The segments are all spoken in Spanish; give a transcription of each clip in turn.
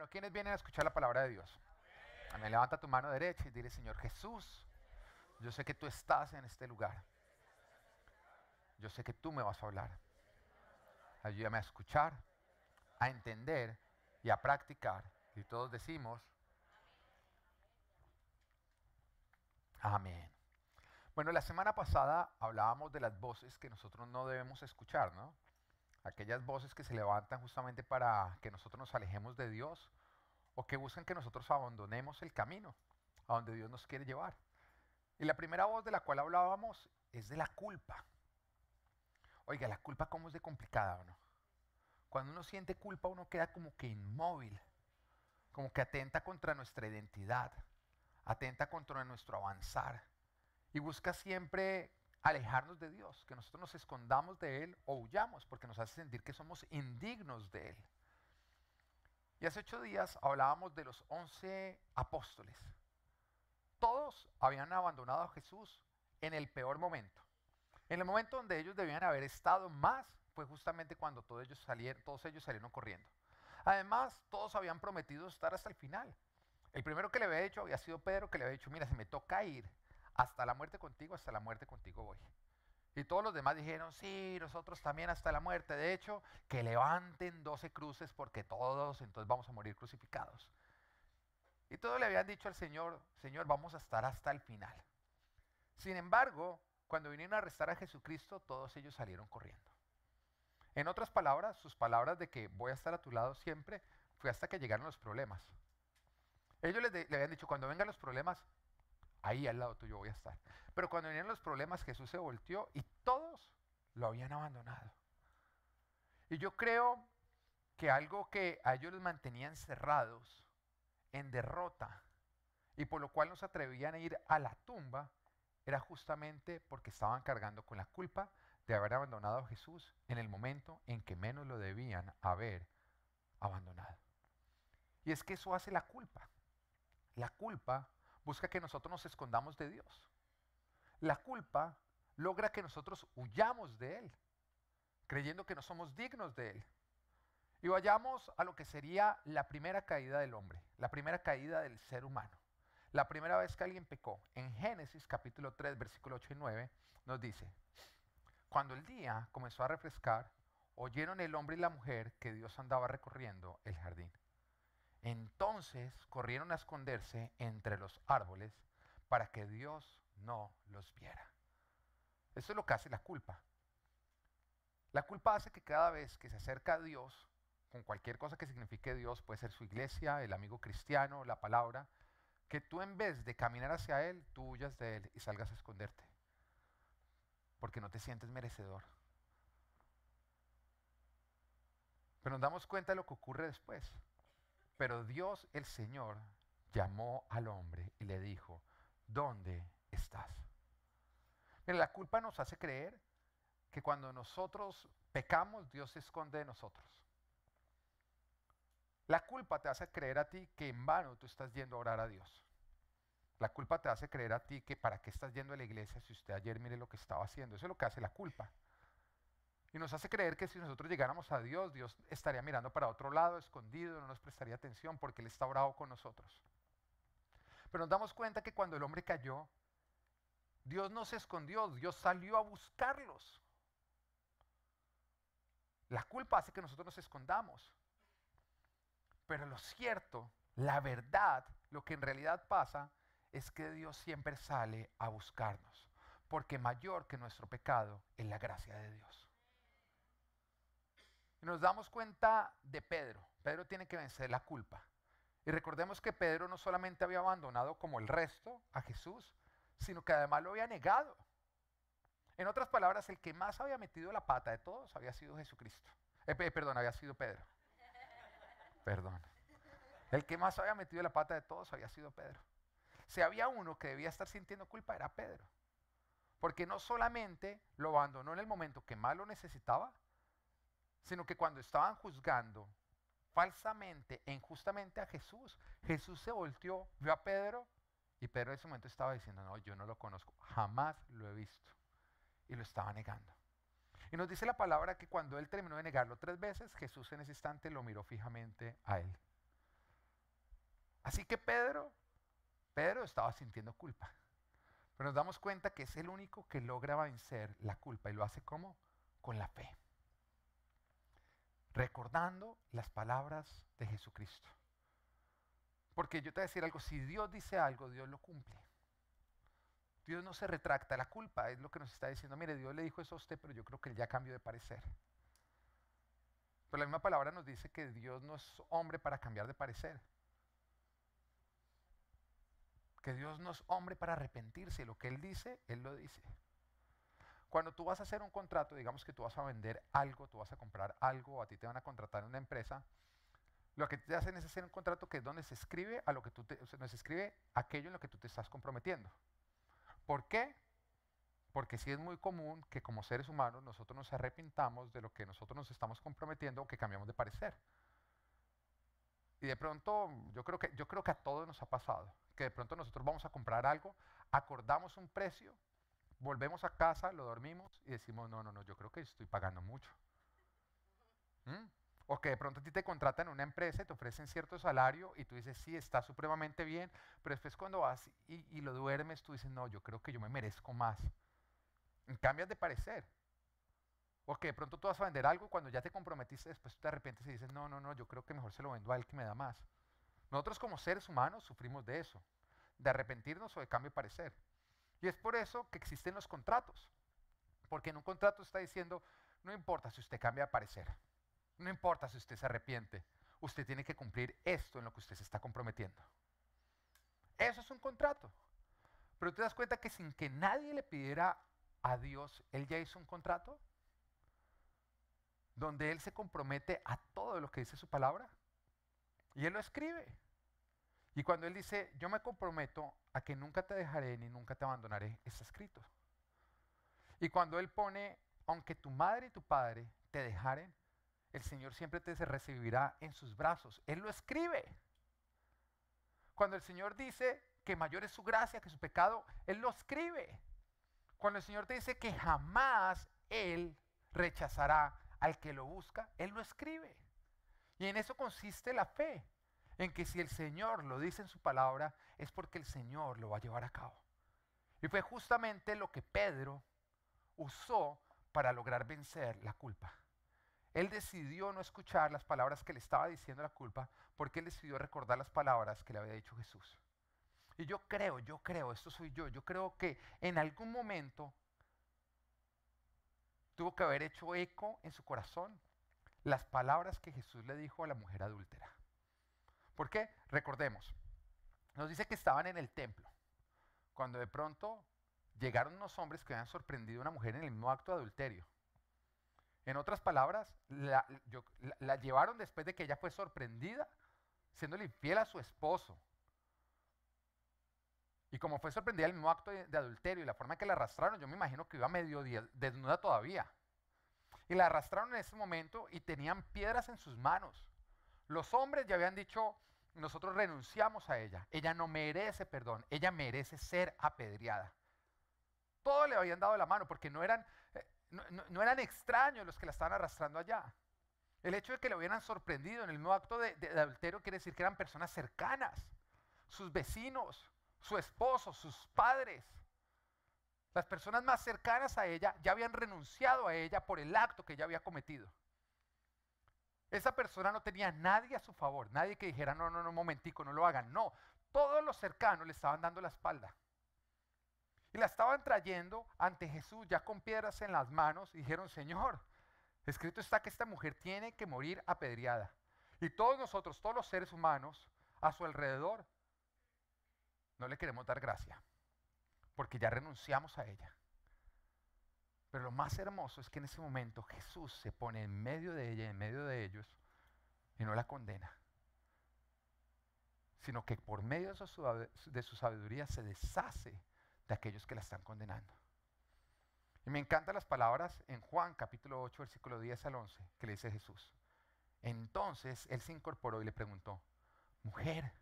Bueno, ¿quiénes vienen a escuchar la palabra de Dios? Amén. Levanta tu mano derecha y dile, Señor Jesús, yo sé que tú estás en este lugar. Yo sé que tú me vas a hablar. Ayúdame a escuchar, a entender y a practicar. Y todos decimos, amén. Bueno, la semana pasada hablábamos de las voces que nosotros no debemos escuchar, ¿no? Aquellas voces que se levantan justamente para que nosotros nos alejemos de Dios o que buscan que nosotros abandonemos el camino a donde Dios nos quiere llevar. Y la primera voz de la cual hablábamos es de la culpa. Oiga, la culpa cómo es de complicada, ¿o no? Cuando uno siente culpa uno queda como que inmóvil, como que atenta contra nuestra identidad, atenta contra nuestro avanzar y busca siempre alejarnos de Dios, que nosotros nos escondamos de Él o huyamos porque nos hace sentir que somos indignos de Él. Y hace 8 días hablábamos de los 11 apóstoles. Todos habían abandonado a Jesús en el peor momento. En el momento donde ellos debían haber estado más, fue justamente cuando todos ellos salieron corriendo. Además, todos habían prometido estar hasta el final. El primero que le había dicho había sido Pedro, que le había dicho, mira, si me toca ir hasta la muerte contigo, hasta la muerte contigo voy. Y todos los demás dijeron, sí, nosotros también hasta la muerte. De hecho, que levanten 12 cruces porque todos entonces vamos a morir crucificados. Y todos le habían dicho al Señor, Señor, vamos a estar hasta el final. Sin embargo, cuando vinieron a arrestar a Jesucristo, todos ellos salieron corriendo. En otras palabras, sus palabras de que voy a estar a tu lado siempre, fue hasta que llegaron los problemas. Ellos le habían dicho, cuando vengan los problemas, ahí al lado tuyo voy a estar. Pero cuando vinieron los problemas, Jesús se volteó y todos lo habían abandonado. Y yo creo que algo que a ellos los mantenía encerrados, en derrota, y por lo cual no se atrevían a ir a la tumba, era justamente porque estaban cargando con la culpa de haber abandonado a Jesús en el momento en que menos lo debían haber abandonado. Y es que eso hace la culpa. La culpa busca que nosotros nos escondamos de Dios. La culpa logra que nosotros huyamos de Él, creyendo que no somos dignos de Él. Y vayamos a lo que sería la primera caída del hombre, la primera caída del ser humano. La primera vez que alguien pecó, en Génesis capítulo 3, versículo 8 y 9, nos dice, cuando el día comenzó a refrescar, oyeron el hombre y la mujer que Dios andaba recorriendo el jardín. Entonces corrieron a esconderse entre los árboles para que Dios no los viera. Eso es lo que hace la culpa. La culpa hace que cada vez que se acerca a Dios, con cualquier cosa que signifique Dios, puede ser su iglesia, el amigo cristiano, la palabra, que tú en vez de caminar hacia Él, tú huyas de Él y salgas a esconderte. Porque no te sientes merecedor. Pero nos damos cuenta de lo que ocurre después. Pero Dios, el Señor, llamó al hombre y le dijo, ¿dónde estás? Mira, la culpa nos hace creer que cuando nosotros pecamos, Dios se esconde de nosotros. La culpa te hace creer a ti que en vano tú estás yendo a orar a Dios. La culpa te hace creer a ti que para qué estás yendo a la iglesia si usted ayer mire lo que estaba haciendo. Eso es lo que hace la culpa. Y nos hace creer que si nosotros llegáramos a Dios, Dios estaría mirando para otro lado, escondido, no nos prestaría atención porque Él está bravo con nosotros. Pero nos damos cuenta que cuando el hombre cayó, Dios no se escondió, Dios salió a buscarlos. La culpa hace que nosotros nos escondamos. Pero lo cierto, la verdad, lo que en realidad pasa, es que Dios siempre sale a buscarnos. Porque mayor que nuestro pecado es la gracia de Dios. Y nos damos cuenta de Pedro. Pedro tiene que vencer la culpa. Y recordemos que Pedro no solamente había abandonado como el resto a Jesús, sino que además lo había negado. En otras palabras, el que más había metido la pata de todos había sido Jesucristo. Había sido Pedro. Perdón. El que más había metido la pata de todos había sido Pedro. Si había uno que debía estar sintiendo culpa era Pedro. Porque no solamente lo abandonó en el momento que más lo necesitaba, sino que cuando estaban juzgando falsamente e injustamente a Jesús, Jesús se volteó, vio a Pedro y Pedro en ese momento estaba diciendo, no, yo no lo conozco, jamás lo he visto. Y lo estaba negando. Y nos dice la palabra que cuando él terminó de negarlo 3 veces, Jesús en ese instante lo miró fijamente a él. Así que Pedro estaba sintiendo culpa. Pero nos damos cuenta que es el único que logra vencer la culpa. ¿Y lo hace cómo? Con la fe. Recordando las palabras de Jesucristo. Porque yo te voy a decir algo, si Dios dice algo, Dios lo cumple. Dios no se retracta, la culpa es lo que nos está diciendo, mire, Dios le dijo eso a usted, pero yo creo que él ya cambió de parecer. Pero la misma palabra nos dice que Dios no es hombre para cambiar de parecer. Que Dios no es hombre para arrepentirse, lo que Él dice, Él lo dice. Cuando tú vas a hacer un contrato, digamos que tú vas a vender algo, tú vas a comprar algo, o a ti te van a contratar en una empresa, lo que te hacen es hacer un contrato que es donde se escribe a lo que o sea, donde se escribe aquello en lo que tú te estás comprometiendo. ¿Por qué? Porque sí es muy común que como seres humanos nosotros nos arrepintamos de lo que nosotros nos estamos comprometiendo o que cambiamos de parecer. Y de pronto, yo creo que a todos nos ha pasado, que de pronto nosotros vamos a comprar algo, acordamos un precio, volvemos a casa, lo dormimos y decimos, no, no, no, yo creo que estoy pagando mucho. ¿Mm? O que de pronto a ti te contratan en una empresa y te ofrecen cierto salario y tú dices, sí, está supremamente bien, pero después cuando vas y lo duermes, tú dices, no, yo creo que yo me merezco más. Y cambias de parecer. O que de pronto tú vas a vender algo y cuando ya te comprometiste, después tú te arrepientes y dices, no, no, no, yo creo que mejor se lo vendo a él que me da más. Nosotros como seres humanos sufrimos de eso, de arrepentirnos o de cambio de parecer. Y es por eso que existen los contratos. Porque en un contrato está diciendo, no importa si usted cambia de parecer, no importa si usted se arrepiente, usted tiene que cumplir esto en lo que usted se está comprometiendo. Eso es un contrato. Pero te das cuenta que sin que nadie le pidiera a Dios, Él ya hizo un contrato donde Él se compromete a todo lo que dice su palabra. Y Él lo escribe. Y cuando Él dice, yo me comprometo a que nunca te dejaré ni nunca te abandonaré, está escrito. Y cuando Él pone, aunque tu madre y tu padre te dejaren, el Señor siempre te recibirá en sus brazos. Él lo escribe. Cuando el Señor dice que mayor es su gracia que su pecado, Él lo escribe. Cuando el Señor te dice que jamás Él rechazará al que lo busca, Él lo escribe. Y en eso consiste la fe, en que si el Señor lo dice en su palabra, es porque el Señor lo va a llevar a cabo. Y fue justamente lo que Pedro usó para lograr vencer la culpa. Él decidió no escuchar las palabras que le estaba diciendo la culpa, porque él decidió recordar las palabras que le había dicho Jesús. Y yo creo, esto soy yo creo que en algún momento tuvo que haber hecho eco en su corazón las palabras que Jesús le dijo a la mujer adúltera. ¿Por qué? Recordemos, nos dice que estaban en el templo, cuando de pronto llegaron unos hombres que habían sorprendido a una mujer en el mismo acto de adulterio. En otras palabras, la llevaron después de que ella fue sorprendida, siéndole infiel a su esposo. Y como fue sorprendida en el mismo acto de adulterio y la forma en que la arrastraron, yo me imagino que iba medio desnuda todavía. Y la arrastraron en ese momento y tenían piedras en sus manos. Los hombres ya habían dicho, nosotros renunciamos a ella. Ella no merece perdón, ella merece ser apedreada. Todos le habían dado la mano porque no eran extraños los que la estaban arrastrando allá. El hecho de que lo hubieran sorprendido en el mismo acto de adulterio quiere decir que eran personas cercanas, sus vecinos, su esposo, sus padres. Las personas más cercanas a ella ya habían renunciado a ella por el acto que ella había cometido. Esa persona no tenía nadie a su favor, nadie que dijera, no, no, no, un momentico, no lo hagan. No, todos los cercanos le estaban dando la espalda. Y la estaban trayendo ante Jesús ya con piedras en las manos y dijeron, Señor, escrito está que esta mujer tiene que morir apedreada. Y todos nosotros, todos los seres humanos a su alrededor, no le queremos dar gracia, porque ya renunciamos a ella. Pero lo más hermoso es que en ese momento Jesús se pone en medio de ella, en medio de ellos, y no la condena, sino que por medio de su sabiduría se deshace de aquellos que la están condenando. Y me encantan las palabras en Juan capítulo 8, versículo 10 al 11, que le dice Jesús. Entonces él se incorporó y le preguntó, mujer,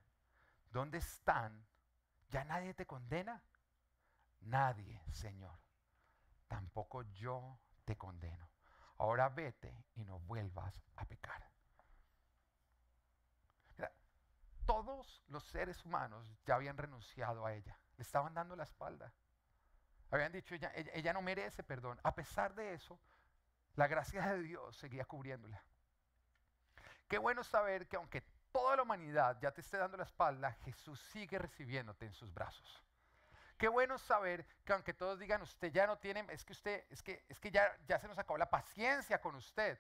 ¿dónde están? ¿Ya nadie te condena? Nadie, Señor. Tampoco yo te condeno. Ahora vete y no vuelvas a pecar. Mira, todo todos los seres humanos ya habían renunciado a ella. Le estaban dando la espalda. Habían dicho, ella no merece perdón. A pesar de eso, la gracia de Dios seguía cubriéndola. Qué bueno saber que aunque toda la humanidad ya te esté dando la espalda, Jesús sigue recibiéndote en sus brazos. Qué bueno saber que aunque todos digan, usted ya no tiene, es que ya se nos acabó la paciencia con usted.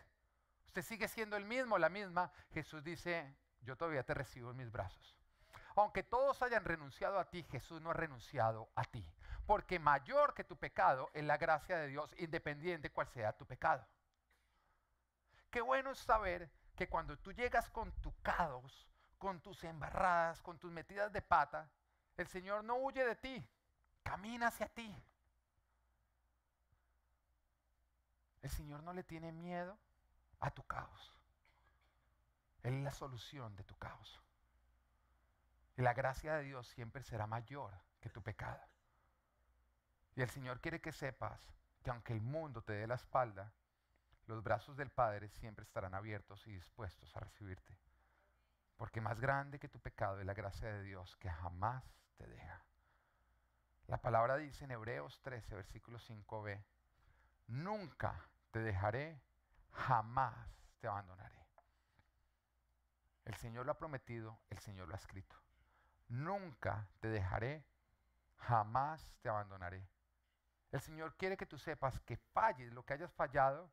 Usted sigue siendo el mismo, la misma. Jesús dice, yo todavía te recibo en mis brazos. Aunque todos hayan renunciado a ti, Jesús no ha renunciado a ti. Porque mayor que tu pecado es la gracia de Dios, independiente cuál sea tu pecado. Qué bueno es saber que cuando tú llegas con tu caos, con tus embarradas, con tus metidas de pata, el Señor no huye de ti, camina hacia ti. El Señor no le tiene miedo a tu caos. Él es la solución de tu caos. Y la gracia de Dios siempre será mayor que tu pecado. Y el Señor quiere que sepas que aunque el mundo te dé la espalda, los brazos del Padre siempre estarán abiertos y dispuestos a recibirte. Porque más grande que tu pecado es la gracia de Dios que jamás te deja. La palabra dice en Hebreos 13, versículo 5b, nunca te dejaré, jamás te abandonaré. El Señor lo ha prometido, el Señor lo ha escrito. Nunca te dejaré, jamás te abandonaré. El Señor quiere que tú sepas que falles lo que hayas fallado,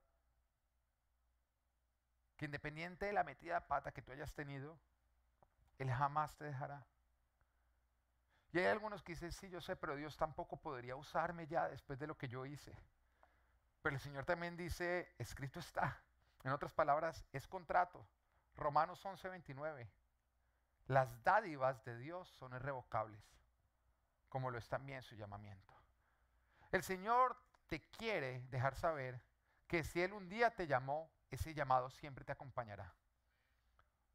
que independiente de la metida de pata que tú hayas tenido, Él jamás te dejará. Y hay algunos que dicen, sí, yo sé, pero Dios tampoco podría usarme ya después de lo que yo hice. Pero el Señor también dice, escrito está. En otras palabras, es contrato. Romanos 11:29. Las dádivas de Dios son irrevocables, como lo es también su llamamiento. El Señor te quiere dejar saber que si Él un día te llamó, ese llamado siempre te acompañará.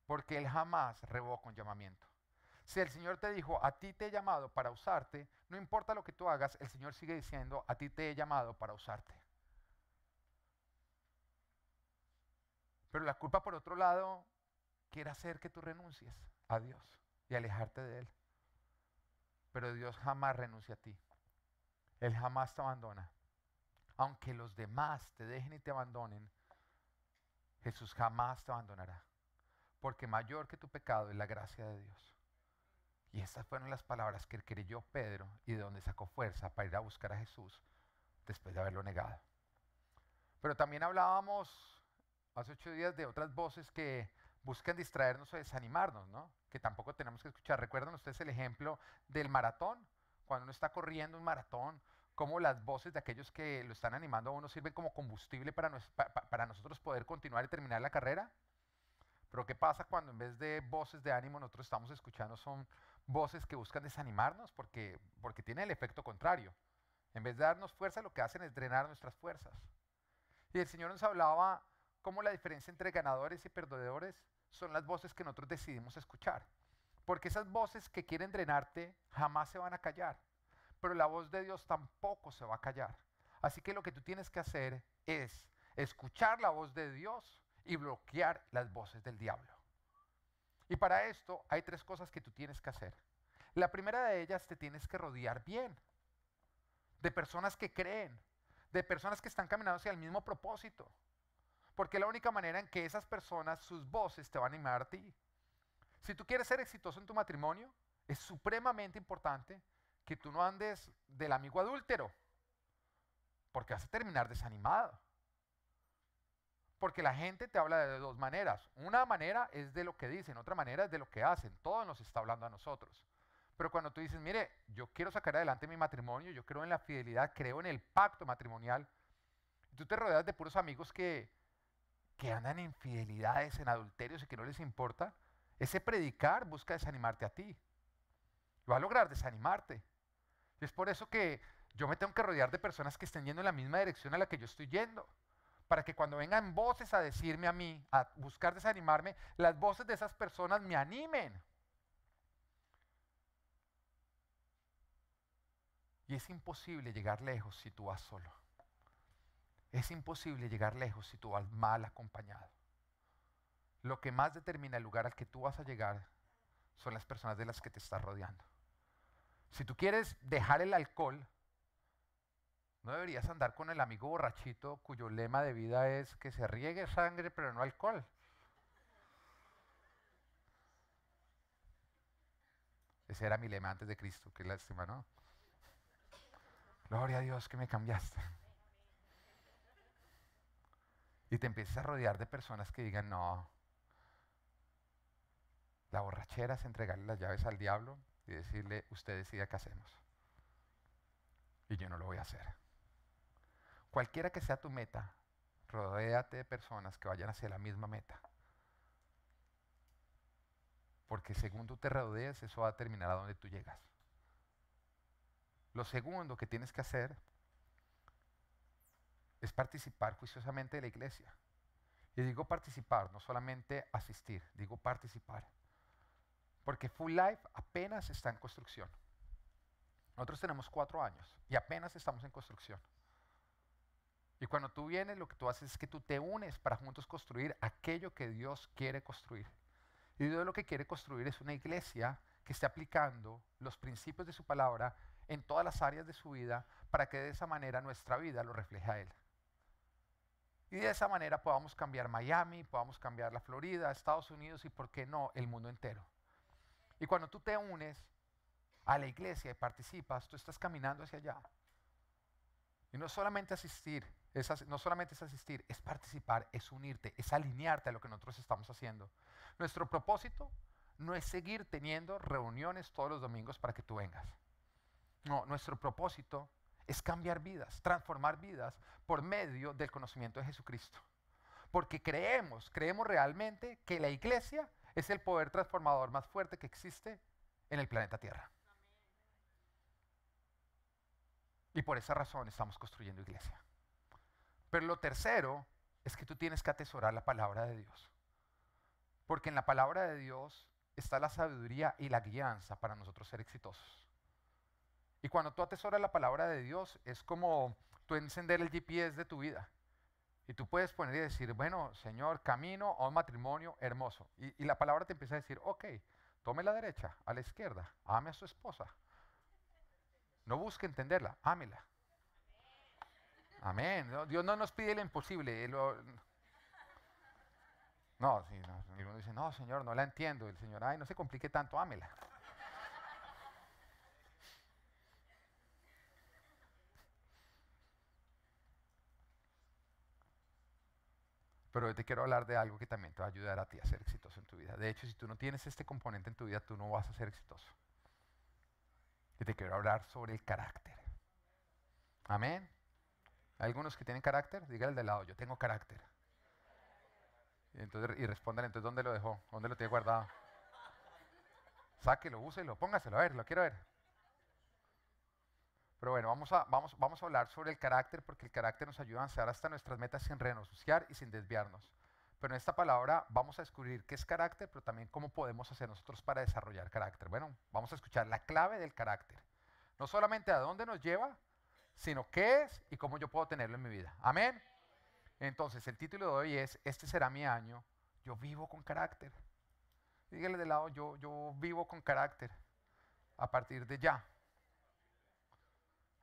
Porque Él jamás revoca un llamamiento. Si el Señor te dijo, a ti te he llamado para usarte, no importa lo que tú hagas, el Señor sigue diciendo, a ti te he llamado para usarte. Pero la culpa, por otro lado, quiere hacer que tú renuncies a Dios y alejarte de Él. Pero Dios jamás renuncia a ti. Él jamás te abandona. Aunque los demás te dejen y te abandonen, Jesús jamás te abandonará. Porque mayor que tu pecado es la gracia de Dios. Y estas fueron las palabras que creyó Pedro y de donde sacó fuerza para ir a buscar a Jesús después de haberlo negado. Pero también hablábamos hace 8 días de otras voces que buscan distraernos o desanimarnos, ¿no? Que tampoco tenemos que escuchar. ¿Recuerdan ustedes el ejemplo del maratón? Cuando uno está corriendo un maratón, cómo las voces de aquellos que lo están animando a uno sirven como combustible para nosotros poder continuar y terminar la carrera. Pero ¿qué pasa cuando en vez de voces de ánimo nosotros estamos escuchando son voces que buscan desanimarnos porque tienen el efecto contrario? En vez de darnos fuerza, lo que hacen es drenar nuestras fuerzas. Y el Señor nos hablaba cómo la diferencia entre ganadores y perdedores son las voces que nosotros decidimos escuchar. Porque esas voces que quieren drenarte jamás se van a callar. Pero la voz de Dios tampoco se va a callar. Así que lo que tú tienes que hacer es escuchar la voz de Dios y bloquear las voces del diablo. Y para esto hay 3 cosas que tú tienes que hacer. La primera de ellas, te tienes que rodear bien de personas que creen, de personas que están caminando hacia el mismo propósito. Porque es la única manera en que esas personas, sus voces te van a animar a ti. Si tú quieres ser exitoso en tu matrimonio, es supremamente importante que tú no andes del amigo adúltero, porque vas a terminar desanimado. Porque la gente te habla de 2 maneras. Una manera es de lo que dicen, otra manera es de lo que hacen. Todo nos está hablando a nosotros. Pero cuando tú dices, mire, yo quiero sacar adelante mi matrimonio, yo creo en la fidelidad, creo en el pacto matrimonial, tú te rodeas de puros amigos que andan en infidelidades, en adulterios y que no les importa, ese predicar busca desanimarte a ti. Va a lograr desanimarte. Y es por eso que yo me tengo que rodear de personas que estén yendo en la misma dirección a la que yo estoy yendo. Para que cuando vengan voces a decirme a mí, a buscar desanimarme, las voces de esas personas me animen. Y es imposible llegar lejos si tú vas solo. Es imposible llegar lejos si tú vas mal acompañado. Lo que más determina el lugar al que tú vas a llegar son las personas de las que te estás rodeando. Si tú quieres dejar el alcohol, no deberías andar con el amigo borrachito cuyo lema de vida es que se riegue sangre pero no alcohol. Ese era mi lema antes de Cristo, qué lástima, ¿no? Gloria a Dios que me cambiaste. Y te empiezas a rodear de personas que digan, no, la borrachera es entregarle las llaves al diablo y decirle, usted decida qué hacemos. Y yo no lo voy a hacer. Cualquiera que sea tu meta, rodéate de personas que vayan hacia la misma meta. Porque según tú te rodees, eso va a terminar a donde tú llegas. Lo segundo que tienes que hacer es participar juiciosamente de la iglesia. Y digo participar, no solamente asistir, digo participar. Porque Full Life apenas está en construcción. Nosotros tenemos 4 años y apenas estamos en construcción. Y cuando tú vienes, lo que tú haces es que tú te unes para juntos construir aquello que Dios quiere construir. Y Dios lo que quiere construir es una iglesia que esté aplicando los principios de su palabra en todas las áreas de su vida para que de esa manera nuestra vida lo refleje a Él. Y de esa manera podamos cambiar Miami, podamos cambiar la Florida, Estados Unidos y, por qué no, el mundo entero. Y cuando tú te unes a la iglesia y participas, tú estás caminando hacia allá. Y no solamente asistir, no solamente es asistir, es participar, es unirte, es alinearte a lo que nosotros estamos haciendo. Nuestro propósito no es seguir teniendo reuniones todos los domingos para que tú vengas. No, nuestro propósito es cambiar vidas, transformar vidas por medio del conocimiento de Jesucristo. Porque creemos realmente que la iglesia es el poder transformador más fuerte que existe en el planeta Tierra. Y por esa razón estamos construyendo iglesia. Pero lo tercero es que tú tienes que atesorar la palabra de Dios. Porque en la palabra de Dios está la sabiduría y la guianza para nosotros ser exitosos. Y cuando tú atesoras la palabra de Dios, es como tú encender el GPS de tu vida. Y tú puedes poner y decir, bueno, Señor, camino a un matrimonio hermoso. Y la palabra te empieza a decir, ok, tome la derecha, a la izquierda, ame a su esposa. No busque entenderla, ámela. Amén. No, Dios no nos pide lo imposible. No, sí, no, uno dice, no, Señor, no la entiendo. El Señor, ay, no se complique tanto, ámela. Pero hoy te quiero hablar de algo que también te va a ayudar a ti a ser exitoso en tu vida. De hecho, si tú no tienes este componente en tu vida, tú no vas a ser exitoso. Y te quiero hablar sobre el carácter. Amén. ¿Hay algunos que tienen carácter? Dígale al de lado, yo tengo carácter. Y respóndale, entonces, ¿dónde lo dejó? ¿Dónde lo tiene guardado? Sáquelo, úselo, póngaselo, a ver, lo quiero ver. Pero bueno, vamos a hablar sobre el carácter porque el carácter nos ayuda a avanzar hasta nuestras metas sin renunciar y sin desviarnos. Pero en esta palabra vamos a descubrir qué es carácter, pero también cómo podemos hacer nosotros para desarrollar carácter. Bueno, vamos a escuchar la clave del carácter. No solamente a dónde nos lleva, sino qué es y cómo yo puedo tenerlo en mi vida. Amén. Entonces, el título de hoy es, este será mi año, yo vivo con carácter. Dígale de lado, yo vivo con carácter a partir de ya.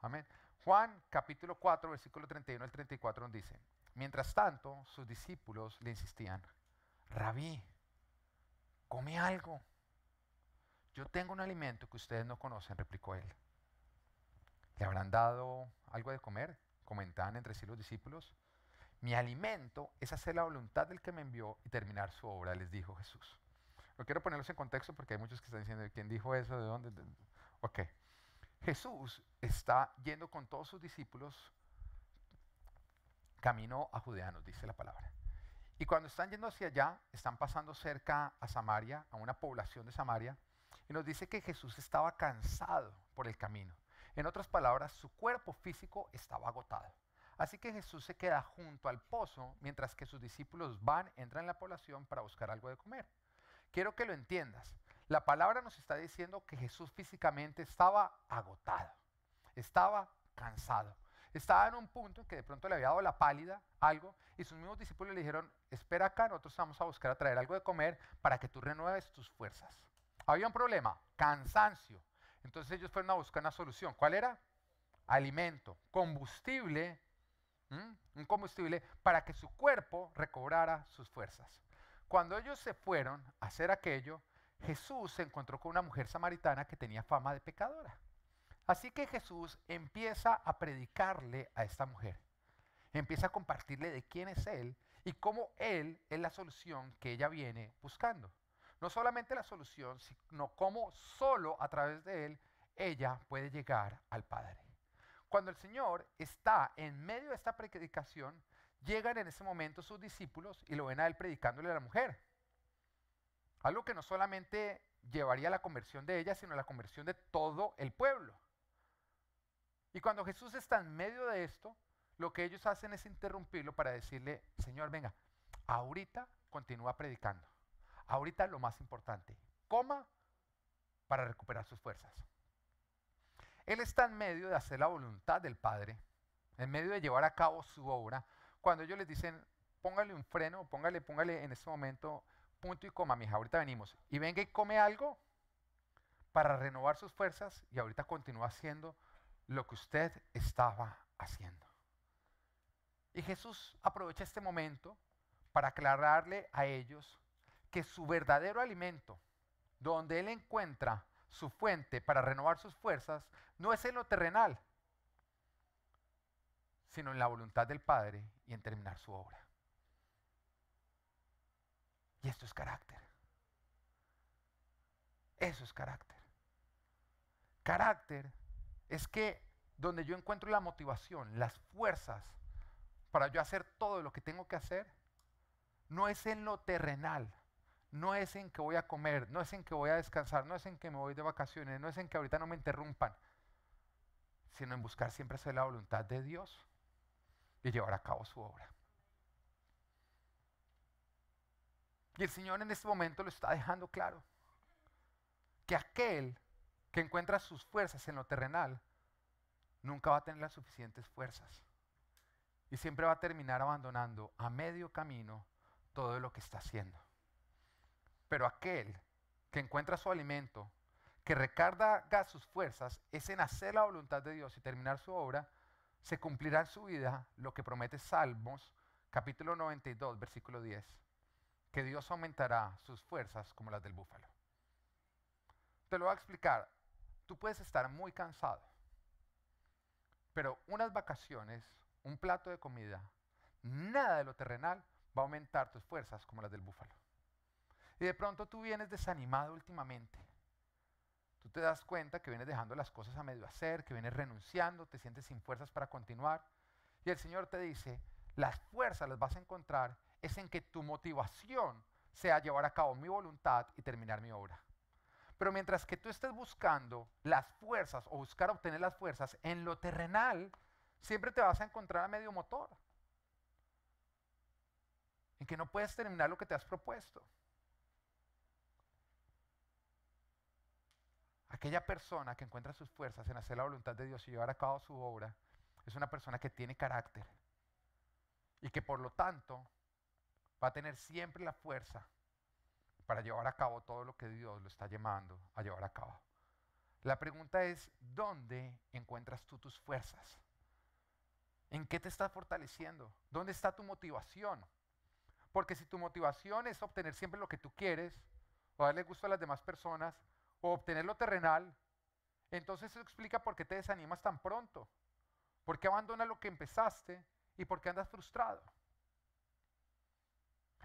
Amén. Juan capítulo 4, versículo 31 al 34 nos dice, mientras tanto, sus discípulos le insistían, Rabí, come algo. Yo tengo un alimento que ustedes no conocen, replicó él. ¿Le habrán dado algo de comer? Comentaban entre sí los discípulos. Mi alimento es hacer la voluntad del que me envió y terminar su obra, les dijo Jesús. No quiero ponerlos en contexto porque hay muchos que están diciendo, ¿quién dijo eso? ¿De dónde? Ok. Jesús está yendo con todos sus discípulos camino a Judea, nos dice la palabra. Y cuando están yendo hacia allá, están pasando cerca a Samaria, a una población de Samaria, y nos dice que Jesús estaba cansado por el camino. En otras palabras, su cuerpo físico estaba agotado. Así que Jesús se queda junto al pozo mientras que sus discípulos entran en la población para buscar algo de comer. Quiero que lo entiendas. La palabra nos está diciendo que Jesús físicamente estaba agotado, estaba cansado. Estaba en un punto en que de pronto le había dado la pálida, algo, y sus mismos discípulos le dijeron, espera acá, nosotros vamos a buscar a traer algo de comer para que tú renueves tus fuerzas. Había un problema, cansancio. Entonces ellos fueron a buscar una solución. ¿Cuál era? Alimento, combustible, un combustible para que su cuerpo recobrara sus fuerzas. Cuando ellos se fueron a hacer aquello, Jesús se encontró con una mujer samaritana que tenía fama de pecadora. Así que Jesús empieza a predicarle a esta mujer, empieza a compartirle de quién es Él y cómo Él es la solución que ella viene buscando. No solamente la solución, sino cómo solo a través de Él ella puede llegar al Padre. Cuando el Señor está en medio de esta predicación, llegan en ese momento sus discípulos y lo ven a Él predicándole a la mujer. Algo que no solamente llevaría a la conversión de ella, sino a la conversión de todo el pueblo. Y cuando Jesús está en medio de esto, lo que ellos hacen es interrumpirlo para decirle, Señor, venga, ahorita continúa predicando. Ahorita lo más importante, coma para recuperar sus fuerzas. Él está en medio de hacer la voluntad del Padre, en medio de llevar a cabo su obra. Cuando ellos les dicen, póngale un freno, póngale en este momento punto y coma, mija, ahorita venimos. Y venga y come algo para renovar sus fuerzas y ahorita continúa haciendo lo que usted estaba haciendo. Y Jesús aprovecha este momento para aclararle a ellos que su verdadero alimento, donde Él encuentra su fuente para renovar sus fuerzas, no es en lo terrenal, sino en la voluntad del Padre y en terminar su obra. Y esto es carácter. Eso es carácter. Carácter es que donde yo encuentro la motivación, las fuerzas para yo hacer todo lo que tengo que hacer, no es en lo terrenal, no es en que voy a comer, no es en que voy a descansar, no es en que me voy de vacaciones, no es en que ahorita no me interrumpan, sino en buscar siempre hacer la voluntad de Dios y llevar a cabo su obra. Y el Señor en este momento lo está dejando claro, que aquel que encuentra sus fuerzas en lo terrenal, nunca va a tener las suficientes fuerzas. Y siempre va a terminar abandonando a medio camino todo lo que está haciendo. Pero aquel que encuentra su alimento, que recarga sus fuerzas, es en hacer la voluntad de Dios y terminar su obra, se cumplirá en su vida lo que promete Salmos, capítulo 92, versículo 10, que Dios aumentará sus fuerzas como las del búfalo. Te lo voy a explicar. Tú puedes estar muy cansado, pero unas vacaciones, un plato de comida, nada de lo terrenal va a aumentar tus fuerzas como las del búfalo. Y de pronto tú vienes desanimado últimamente. Tú te das cuenta que vienes dejando las cosas a medio hacer, que vienes renunciando, te sientes sin fuerzas para continuar. Y el Señor te dice, las fuerzas las vas a encontrar es en que tu motivación sea llevar a cabo mi voluntad y terminar mi obra. Pero mientras que tú estés buscando las fuerzas o buscar obtener las fuerzas en lo terrenal, siempre te vas a encontrar a medio motor. En que no puedes terminar lo que te has propuesto. Aquella persona que encuentra sus fuerzas en hacer la voluntad de Dios y llevar a cabo su obra, es una persona que tiene carácter. Y que por lo tanto va a tener siempre la fuerza para llevar a cabo todo lo que Dios lo está llamando a llevar a cabo. La pregunta es, ¿dónde encuentras tú tus fuerzas? ¿En qué te estás fortaleciendo? ¿Dónde está tu motivación? Porque si tu motivación es obtener siempre lo que tú quieres, o darle gusto a las demás personas, o obtener lo terrenal, entonces eso explica por qué te desanimas tan pronto, por qué abandonas lo que empezaste y por qué andas frustrado.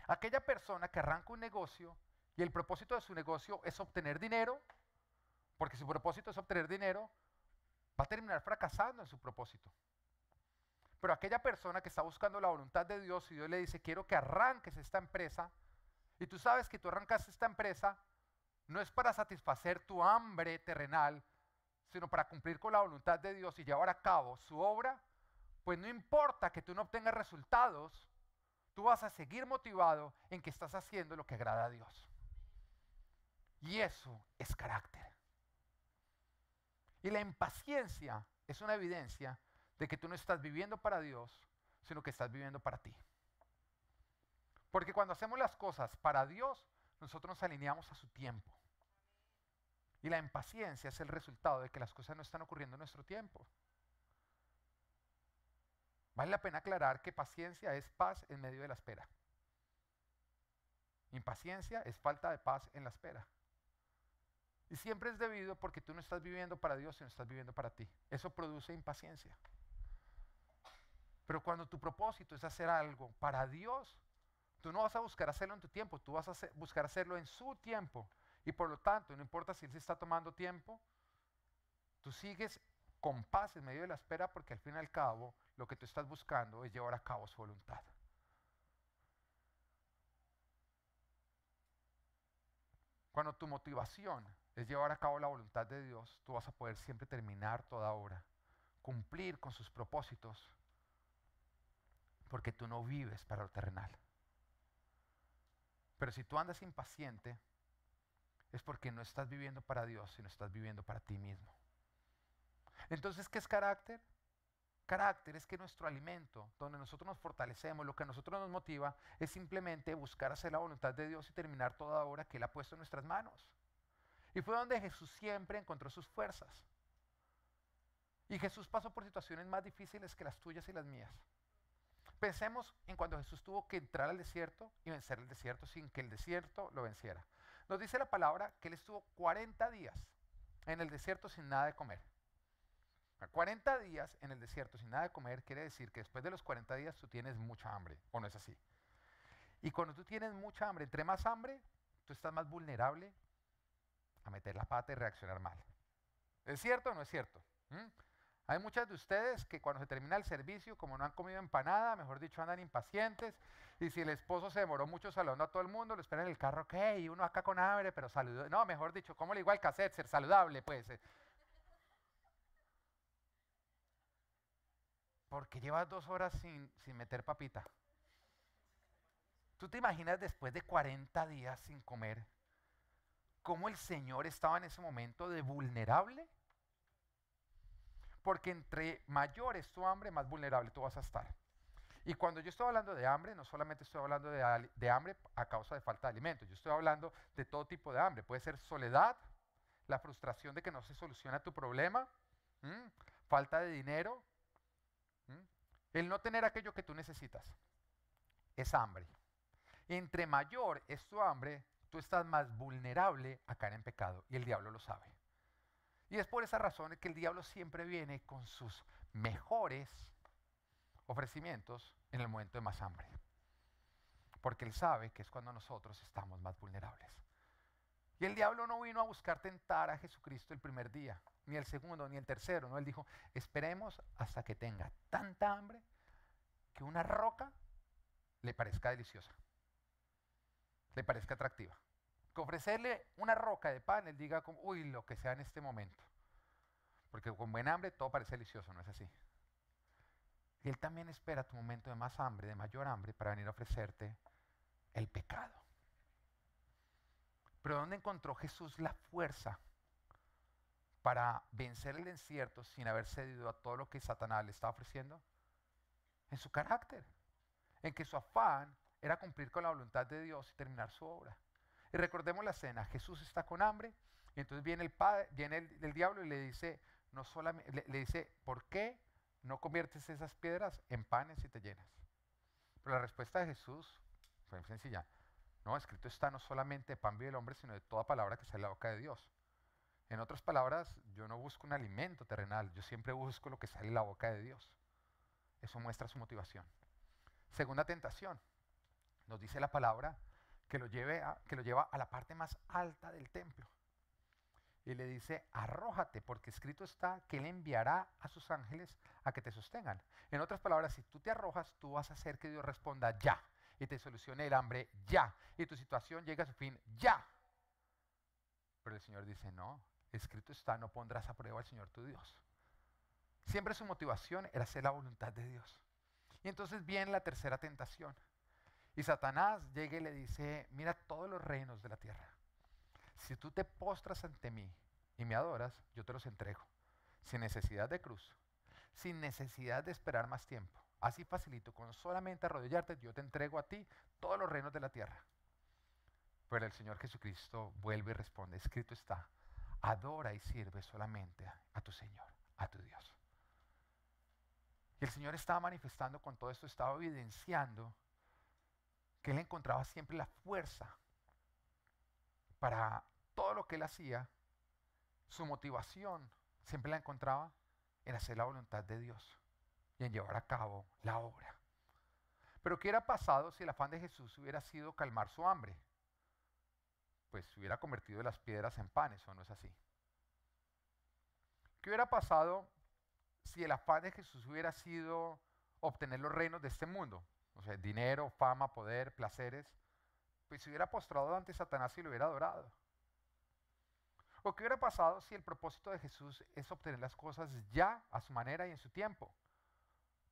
Aquella persona que arranca un negocio y el propósito de su negocio es obtener dinero, porque su propósito es obtener dinero, va a terminar fracasando en su propósito. Pero aquella persona que está buscando la voluntad de Dios y Dios le dice, quiero que arranques esta empresa, y tú sabes que tú arrancas esta empresa, no es para satisfacer tu hambre terrenal, sino para cumplir con la voluntad de Dios y llevar a cabo su obra, pues no importa que tú no obtengas resultados, tú vas a seguir motivado en que estás haciendo lo que agrada a Dios. Y eso es carácter. Y la impaciencia es una evidencia de que tú no estás viviendo para Dios, sino que estás viviendo para ti. Porque cuando hacemos las cosas para Dios, nosotros nos alineamos a su tiempo. Y la impaciencia es el resultado de que las cosas no están ocurriendo en nuestro tiempo. Vale la pena aclarar que paciencia es paz en medio de la espera. Impaciencia es falta de paz en la espera. Y siempre es debido porque tú no estás viviendo para Dios, sino estás viviendo para ti. Eso produce impaciencia. Pero cuando tu propósito es hacer algo para Dios, tú no vas a buscar hacerlo en tu tiempo, tú vas a buscar hacerlo en su tiempo. Y por lo tanto, no importa si Él se está tomando tiempo, tú sigues con paz en medio de la espera porque al fin y al cabo lo que tú estás buscando es llevar a cabo su voluntad. Cuando tu motivación es llevar a cabo la voluntad de Dios, tú vas a poder siempre terminar toda obra, cumplir con sus propósitos, porque tú no vives para lo terrenal. Pero si tú andas impaciente, es porque no estás viviendo para Dios, sino estás viviendo para ti mismo. Entonces, ¿qué es carácter? Carácter es que nuestro alimento, donde nosotros nos fortalecemos, lo que a nosotros nos motiva, es simplemente buscar hacer la voluntad de Dios y terminar toda obra que Él ha puesto en nuestras manos. Y fue donde Jesús siempre encontró sus fuerzas. Y Jesús pasó por situaciones más difíciles que las tuyas y las mías. Pensemos en cuando Jesús tuvo que entrar al desierto y vencer el desierto sin que el desierto lo venciera. Nos dice la palabra que Él estuvo 40 días en el desierto sin nada de comer. 40 días en el desierto sin nada de comer quiere decir que después de los 40 días tú tienes mucha hambre, ¿o no es así? Y cuando tú tienes mucha hambre, entre más hambre, tú estás más vulnerable a meter la pata y reaccionar mal. ¿Es cierto o no es cierto? ¿Mm? Hay muchas de ustedes que cuando se termina el servicio, como no han comido empanada, mejor dicho, andan impacientes. Y si el esposo se demoró mucho saludando a todo el mundo, lo esperan en el carro, ¿qué? Y uno acá con hambre, pero saludó. No, mejor dicho, ¿cómo le igual cassette? Ser saludable, pues. Porque llevas 2 horas sin meter papita. ¿Tú te imaginas después de 40 días sin comer, cómo el Señor estaba en ese momento de vulnerable? Porque entre mayor es tu hambre, más vulnerable tú vas a estar. Y cuando yo estoy hablando de hambre, no solamente estoy hablando de hambre a causa de falta de alimentos, yo estoy hablando de todo tipo de hambre. Puede ser soledad, la frustración de que no se soluciona tu problema, ¿m? Falta de dinero, ¿m? El no tener aquello que tú necesitas. Es hambre. Entre mayor es tu hambre, tú estás más vulnerable a caer en pecado y el diablo lo sabe. Y es por esa razón que el diablo siempre viene con sus mejores ofrecimientos en el momento de más hambre. Porque él sabe que es cuando nosotros estamos más vulnerables. Y el diablo no vino a buscar tentar a Jesucristo el primer día, ni el segundo, ni el tercero. No, él dijo, esperemos hasta que tenga tanta hambre que una roca le parezca deliciosa, le parezca atractiva. Que ofrecerle una roca de pan, él diga, como, uy, lo que sea en este momento. Porque con buen hambre todo parece delicioso, ¿no es así? Y Él también espera tu momento de más hambre, de mayor hambre, para venir a ofrecerte el pecado. Pero ¿dónde encontró Jesús la fuerza para vencer el desierto sin haber cedido a todo lo que Satanás le estaba ofreciendo? En su carácter, en que su afán era cumplir con la voluntad de Dios y terminar su obra. Y recordemos la escena, Jesús está con hambre, y entonces viene el padre, viene el diablo y le dice, no solamente, le dice, ¿por qué no conviertes esas piedras en panes y te llenas? Pero la respuesta de Jesús fue sencilla. No, escrito está, no solamente de pan vive el hombre, sino de toda palabra que sale de la boca de Dios. En otras palabras, yo no busco un alimento terrenal, yo siempre busco lo que sale de la boca de Dios. Eso muestra su motivación. Segunda tentación, nos dice la palabra que lo lleva a la parte más alta del templo. Y le dice, arrójate, porque escrito está que Él enviará a sus ángeles a que te sostengan. En otras palabras, si tú te arrojas, tú vas a hacer que Dios responda ya, y te solucione el hambre ya, y tu situación llegue a su fin ya. Pero el Señor dice, no, escrito está, no pondrás a prueba al Señor tu Dios. Siempre su motivación era hacer la voluntad de Dios. Y entonces viene la tercera tentación. Y Satanás llega y le dice, mira todos los reinos de la tierra. Si tú te postras ante mí y me adoras, yo te los entrego. Sin necesidad de cruz, sin necesidad de esperar más tiempo. Así facilito, con solamente arrodillarte, yo te entrego a ti todos los reinos de la tierra. Pero el Señor Jesucristo vuelve y responde, escrito está, adora y sirve solamente a tu Señor, a tu Dios. Y el Señor estaba manifestando con todo esto, estaba evidenciando que Él encontraba siempre la fuerza para todo lo que Él hacía. Su motivación siempre la encontraba en hacer la voluntad de Dios y en llevar a cabo la obra. Pero ¿qué hubiera pasado si el afán de Jesús hubiera sido calmar su hambre? Pues hubiera convertido las piedras en panes, ¿o no es así? ¿Qué hubiera pasado si el afán de Jesús hubiera sido obtener los reinos de este mundo? O sea, dinero, fama, poder, placeres. Pues se hubiera postrado ante Satanás y lo hubiera adorado. ¿O qué hubiera pasado si el propósito de Jesús es obtener las cosas ya, a su manera y en su tiempo?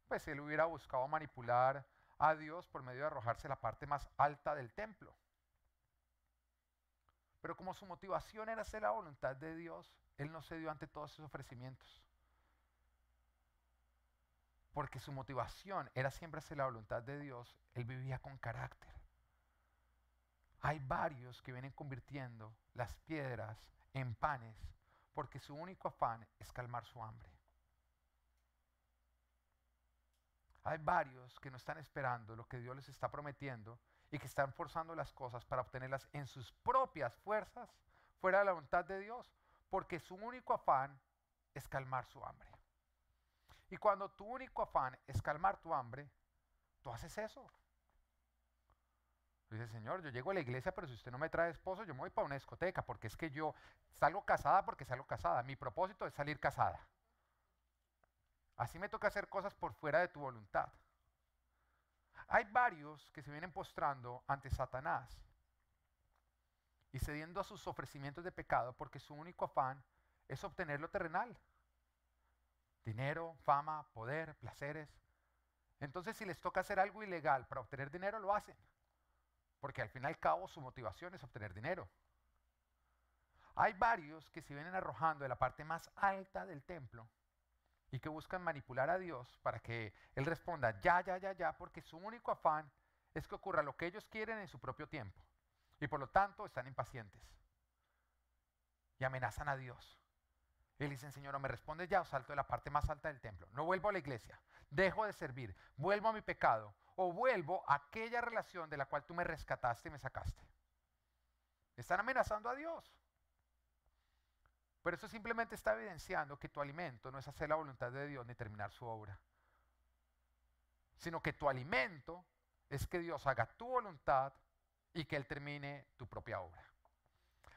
Pues él hubiera buscado manipular a Dios por medio de arrojarse a la parte más alta del templo. Pero como su motivación era hacer la voluntad de Dios, él no se dio ante todos esos ofrecimientos. Porque su motivación era siempre hacer la voluntad de Dios, él vivía con carácter. Hay varios que vienen convirtiendo las piedras en panes porque su único afán es calmar su hambre. Hay varios que no están esperando lo que Dios les está prometiendo y que están forzando las cosas para obtenerlas en sus propias fuerzas, fuera de la voluntad de Dios, porque su único afán es calmar su hambre. Y cuando tu único afán es calmar tu hambre, tú haces eso. Dice, Señor, yo llego a la iglesia, pero si usted no me trae esposo, yo me voy para una discoteca, porque es que yo salgo casada porque salgo casada. Mi propósito es salir casada. Así me toca hacer cosas por fuera de tu voluntad. Hay varios que se vienen postrando ante Satanás y cediendo a sus ofrecimientos de pecado porque su único afán es obtener lo terrenal. Dinero, fama, poder, placeres. Entonces, si les toca hacer algo ilegal para obtener dinero, lo hacen. Porque al fin y al cabo su motivación es obtener dinero. Hay varios que se vienen arrojando de la parte más alta del templo y que buscan manipular a Dios para que Él responda ya, ya, ya, ya, porque su único afán es que ocurra lo que ellos quieren en su propio tiempo. Y por lo tanto están impacientes y amenazan a Dios. Y le dicen, Señor, o me respondes ya o salto de la parte más alta del templo. No vuelvo a la iglesia, dejo de servir, vuelvo a mi pecado o vuelvo a aquella relación de la cual tú me rescataste y me sacaste. Están amenazando a Dios. Pero eso simplemente está evidenciando que tu alimento no es hacer la voluntad de Dios ni terminar su obra, sino que tu alimento es que Dios haga tu voluntad y que Él termine tu propia obra.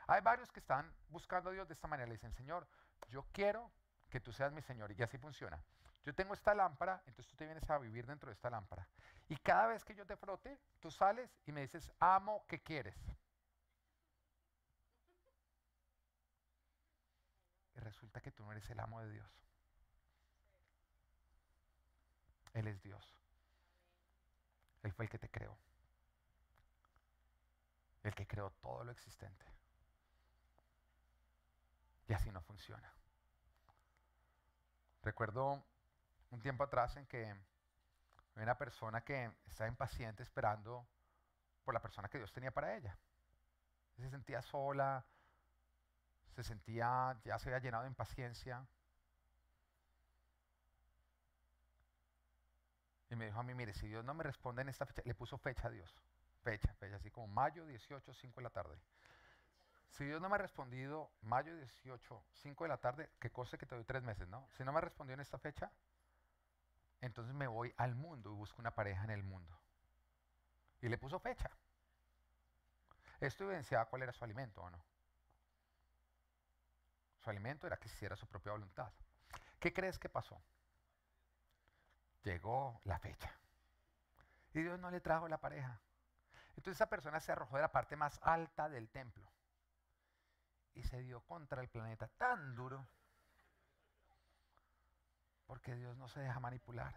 Hay varios que están buscando a Dios de esta manera. Le dicen, Señor, yo quiero que tú seas mi Señor. Y así funciona. Yo tengo esta lámpara, entonces tú te vienes a vivir dentro de esta lámpara. Y cada vez que yo te frote, tú sales y me dices, amo, ¿qué quieres? Y resulta que tú no eres el amo de Dios. Él es Dios. Él fue el que te creó. El que creó todo lo existente. Y así no funciona. Recuerdo un tiempo atrás en que había una persona que estaba impaciente esperando por la persona que Dios tenía para ella. Se sentía sola, ya se había llenado de impaciencia. Y me dijo a mí, mire, si Dios no me responde en esta fecha, le puso fecha a Dios. Fecha, así como mayo 18, 5 de la tarde. Si Dios no me ha respondido mayo 18, 5 de la tarde, que cosa que te doy 3 meses, ¿no? Si no me ha respondido en esta fecha, entonces me voy al mundo y busco una pareja en el mundo. Y le puso fecha. Esto evidenciaba cuál era su alimento, ¿o no? Su alimento era que hiciera su propia voluntad. ¿Qué crees que pasó? Llegó la fecha. Y Dios no le trajo la pareja. Entonces esa persona se arrojó de la parte más alta del templo. Y se dio contra el planeta tan duro. Porque Dios no se deja manipular.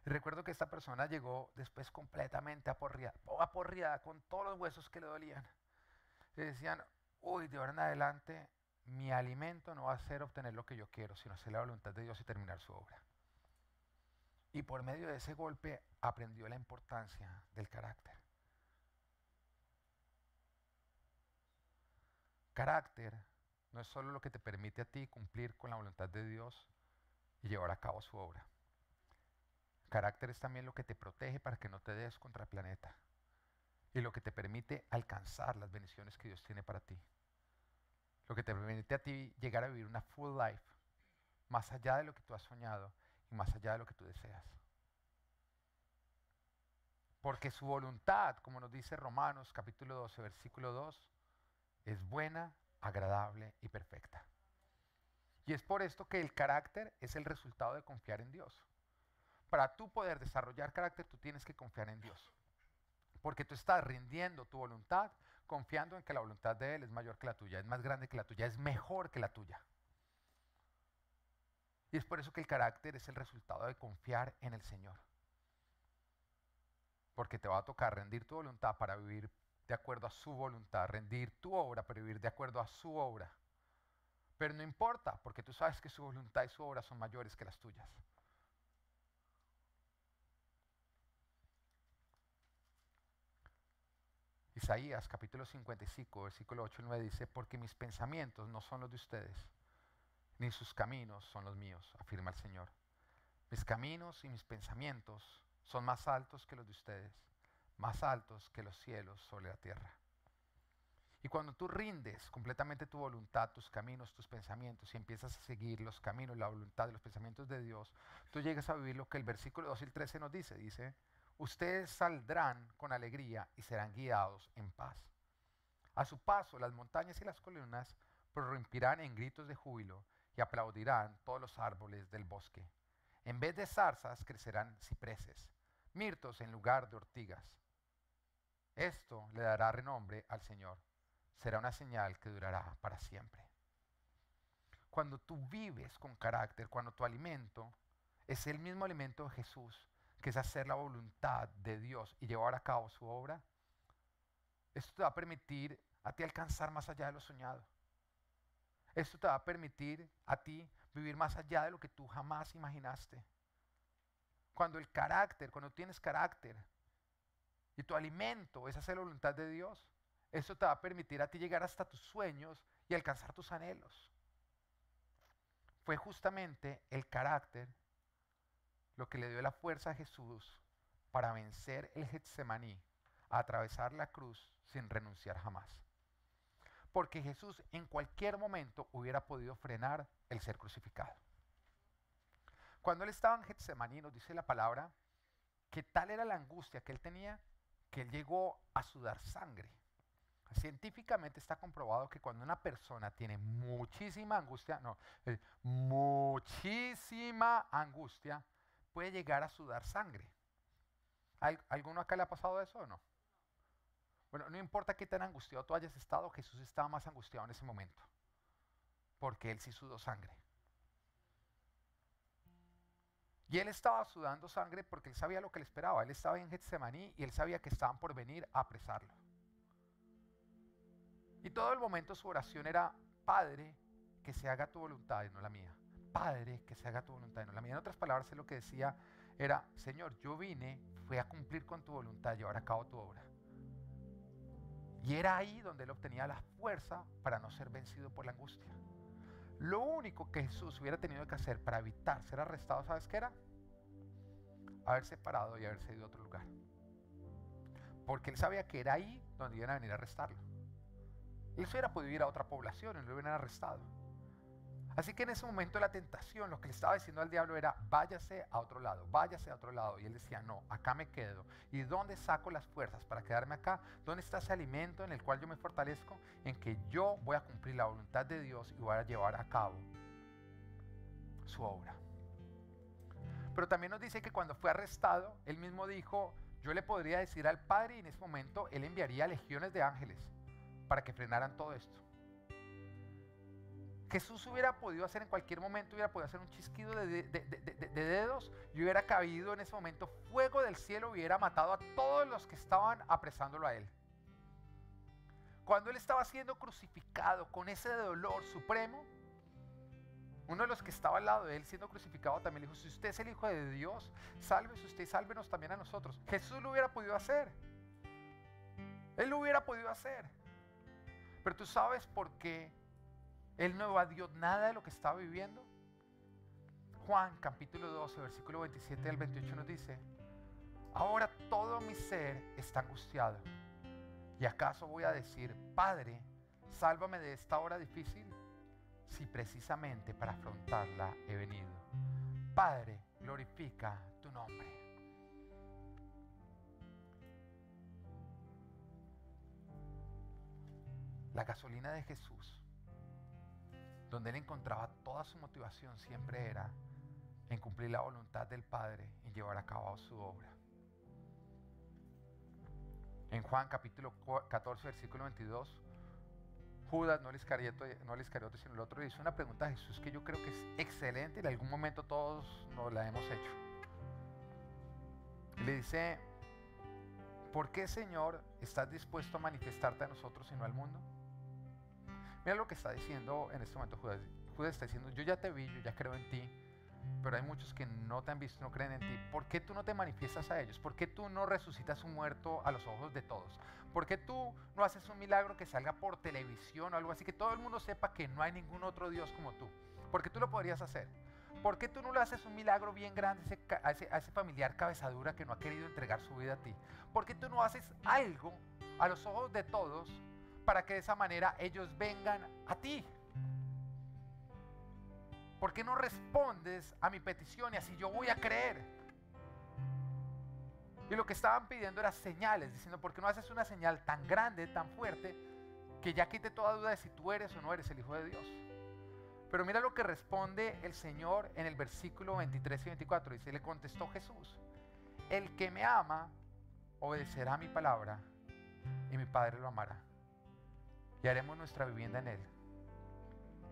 Y recuerdo que esta persona llegó después completamente aporreada con todos los huesos que le dolían. Le decían, uy, de ahora en adelante mi alimento no va a ser obtener lo que yo quiero, sino hacer la voluntad de Dios y terminar su obra. Y por medio de ese golpe aprendió la importancia del carácter. Carácter no es solo lo que te permite a ti cumplir con la voluntad de Dios y llevar a cabo su obra. Carácter es también lo que te protege para que no te des contra el planeta y lo que te permite alcanzar las bendiciones que Dios tiene para ti. Lo que te permite a ti llegar a vivir una full life, más allá de lo que tú has soñado y más allá de lo que tú deseas. Porque su voluntad, como nos dice Romanos capítulo 12, versículo 2, es buena, agradable y perfecta. Y es por esto que el carácter es el resultado de confiar en Dios. Para tú poder desarrollar carácter, tú tienes que confiar en Dios. Porque tú estás rindiendo tu voluntad, confiando en que la voluntad de Él es mayor que la tuya, es más grande que la tuya, es mejor que la tuya. Y es por eso que el carácter es el resultado de confiar en el Señor. Porque te va a tocar rendir tu voluntad para vivir de acuerdo a su voluntad, rendir tu obra para vivir de acuerdo a su obra. Pero no importa, porque tú sabes que su voluntad y su obra son mayores que las tuyas. Isaías capítulo 55, versículo 8 y 9 dice, porque mis pensamientos no son los de ustedes, ni sus caminos son los míos, afirma el Señor. Mis caminos y mis pensamientos son más altos que los de ustedes, más altos que los cielos sobre la tierra. Y cuando tú rindes completamente tu voluntad, tus caminos, tus pensamientos y empiezas a seguir los caminos, la voluntad y los pensamientos de Dios, tú llegas a vivir lo que el versículo 2 y el 13 nos dice, ustedes saldrán con alegría y serán guiados en paz. A su paso, las montañas y las columnas prorrumpirán en gritos de júbilo y aplaudirán todos los árboles del bosque. En vez de zarzas crecerán cipreses, mirtos en lugar de ortigas. Esto le dará renombre al Señor. Será una señal que durará para siempre. Cuando tú vives con carácter, cuando tu alimento es el mismo alimento de Jesús, que es hacer la voluntad de Dios y llevar a cabo su obra, esto te va a permitir a ti alcanzar más allá de lo soñado. Esto te va a permitir a ti vivir más allá de lo que tú jamás imaginaste. Cuando tienes carácter y tu alimento es hacer la voluntad de Dios, eso te va a permitir a ti llegar hasta tus sueños y alcanzar tus anhelos. Fue justamente el carácter lo que le dio la fuerza a Jesús para vencer el Getsemaní, a atravesar la cruz sin renunciar jamás. Porque Jesús en cualquier momento hubiera podido frenar el ser crucificado. Cuando él estaba en Getsemaní, nos dice la palabra que tal era la angustia que él tenía que él llegó a sudar sangre. Científicamente está comprobado que cuando una persona tiene muchísima angustia, muchísima angustia, puede llegar a sudar sangre. ¿Alguno acá le ha pasado eso o no? Bueno, no importa qué tan angustiado tú hayas estado, Jesús estaba más angustiado en ese momento, porque él sí sudó sangre. Y él estaba sudando sangre porque él sabía lo que le esperaba. Él estaba en Getsemaní y él sabía que estaban por venir a apresarlo. Y todo el momento su oración era, Padre, que se haga tu voluntad y no la mía. Padre, que se haga tu voluntad y no la mía. En otras palabras, él lo que decía era, Señor, yo fui a cumplir con tu voluntad, llevar a cabo tu obra. Y era ahí donde él obtenía la fuerza para no ser vencido por la angustia. Lo único que Jesús hubiera tenido que hacer para evitar ser arrestado, ¿sabes qué era? Haberse parado y haberse ido a otro lugar. Porque él sabía que era ahí donde iban a venir a arrestarlo. Él se hubiera podido ir a otra población y lo hubieran arrestado. Así que en ese momento la tentación, lo que le estaba diciendo al diablo era, váyase a otro lado, váyase a otro lado. Y él decía, no, acá me quedo. ¿Y dónde saco las fuerzas para quedarme acá? ¿Dónde está ese alimento en el cual yo me fortalezco? En que yo voy a cumplir la voluntad de Dios y voy a llevar a cabo su obra. Pero también nos dice que cuando fue arrestado, él mismo dijo, yo le podría decir al Padre y en ese momento él enviaría legiones de ángeles para que frenaran todo esto. Jesús hubiera podido hacer en cualquier momento, hubiera podido hacer un chisquido de dedos y hubiera caído en ese momento fuego del cielo, hubiera matado a todos los que estaban apresándolo a él. Cuando él estaba siendo crucificado con ese dolor supremo, uno de los que estaba al lado de él siendo crucificado también le dijo, si usted es el Hijo de Dios, sálvese usted y sálvenos también a nosotros. Jesús lo hubiera podido hacer. Él lo hubiera podido hacer. Pero tú sabes por qué él no evadió nada de lo que estaba viviendo. Juan capítulo 12, versículo 27 al 28 nos dice: ahora todo mi ser está angustiado. ¿Y acaso voy a decir, Padre, sálvame de esta hora difícil? Si precisamente para afrontarla he venido. Padre, glorifica tu nombre. La gasolina de Jesús, donde él encontraba toda su motivación, siempre era en cumplir la voluntad del Padre y llevar a cabo su obra. En Juan capítulo 14, versículo 22, Judas, no el Iscariote, sino el otro, le hizo una pregunta a Jesús que yo creo que es excelente y en algún momento todos nos la hemos hecho. Y le dice: ¿por qué, Señor, estás dispuesto a manifestarte a nosotros y no al mundo? Mira lo que está diciendo en este momento Judas. Judas está diciendo: yo ya te vi, yo ya creo en ti, pero hay muchos que no te han visto, no creen en ti. ¿Por qué tú no te manifiestas a ellos? ¿Por qué tú no resucitas un muerto a los ojos de todos? ¿Por qué tú no haces un milagro que salga por televisión o algo así, que todo el mundo sepa que no hay ningún otro Dios como tú? Porque tú lo podrías hacer. ¿Por qué tú no le haces un milagro bien grande a ese familiar cabezadura que no ha querido entregar su vida a ti? ¿Por qué tú no haces algo a los ojos de todos para que de esa manera ellos vengan a ti? ¿Por qué no respondes a mi petición y así yo voy a creer? Y lo que estaban pidiendo eran señales, diciendo: ¿por qué no haces una señal tan grande, tan fuerte, que ya quite toda duda de si tú eres o no eres el Hijo de Dios? Pero mira lo que responde el Señor en el versículo 23 y 24. Dice: le contestó Jesús: el que me ama obedecerá a mi palabra, y mi Padre lo amará, y haremos nuestra vivienda en él.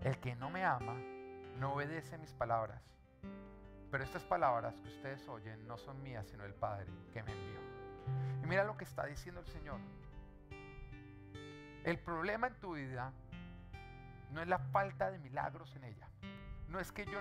El que no me ama no obedece mis palabras, pero estas palabras que ustedes oyen no son mías, sino del Padre que me envió. Y mira lo que está diciendo el Señor. El problema en tu vida no es la falta de milagros en ella. No es que yo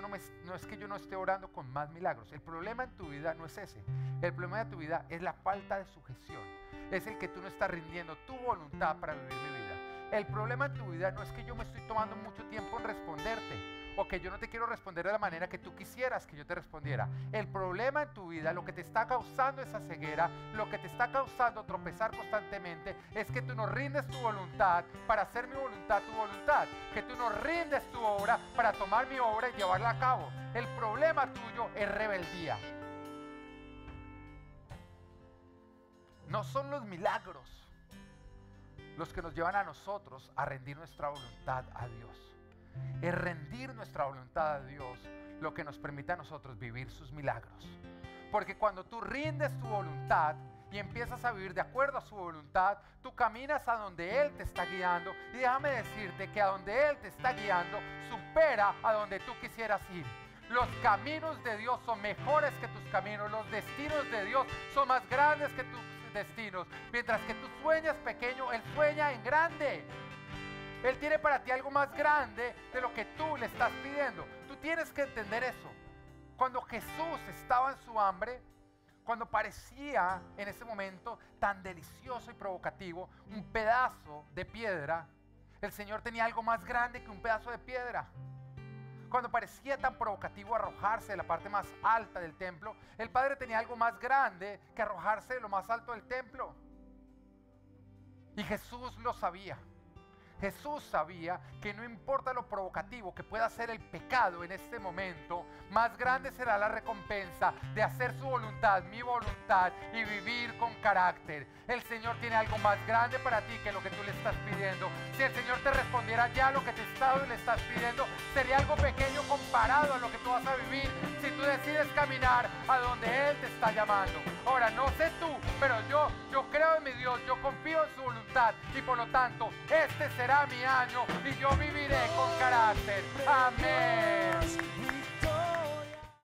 no esté orando con más milagros. El problema en tu vida no es ese. El problema de tu vida es la falta de sujeción. Es el que tú no estás rindiendo tu voluntad para vivir mi vida. El problema en tu vida no es que yo me estoy tomando mucho tiempo en responderte, o que yo no te quiero responder de la manera que tú quisieras que yo te respondiera. El problema en tu vida, lo que te está causando esa ceguera, lo que te está causando tropezar constantemente, es que tú no rindes tu voluntad para hacer mi voluntad tu voluntad, que tú no rindes tu obra para tomar mi obra y llevarla a cabo. El problema tuyo es rebeldía. No son los milagros los que nos llevan a nosotros a rendir nuestra voluntad a Dios. Es rendir nuestra voluntad a Dios lo que nos permite a nosotros vivir sus milagros. Porque cuando tú rindes tu voluntad y empiezas a vivir de acuerdo a su voluntad, tú caminas a donde Él te está guiando. Y déjame decirte que a donde Él te está guiando supera a donde tú quisieras ir. Los caminos de Dios son mejores que tus caminos. Los destinos de Dios son más grandes que tus destinos. Mientras que tú sueñas pequeño, Él sueña en grande. Él tiene para ti algo más grande de lo que tú le estás pidiendo. Tú tienes que entender eso. Cuando Jesús estaba en su hambre, cuando parecía en ese momento tan delicioso y provocativo un pedazo de piedra, el Señor tenía algo más grande que un pedazo de piedra. Cuando parecía tan provocativo arrojarse de la parte más alta del templo, el Padre tenía algo más grande que arrojarse de lo más alto del templo. Y Jesús lo sabía. Jesús sabía que no importa lo provocativo que pueda ser el pecado en este momento, más grande será la recompensa de hacer su voluntad, mi voluntad, y vivir con carácter. El Señor tiene algo más grande para ti que lo que tú le estás pidiendo. Si el Señor te respondiera ya lo que le estás pidiendo, sería algo pequeño comparado a lo que tú vas a vivir si tú decides caminar a donde Él te está llamando. Ahora, no sé tú, pero yo creo en mi Dios, yo confío en su voluntad, y por lo tanto, este será mi año y yo viviré con carácter. Amén.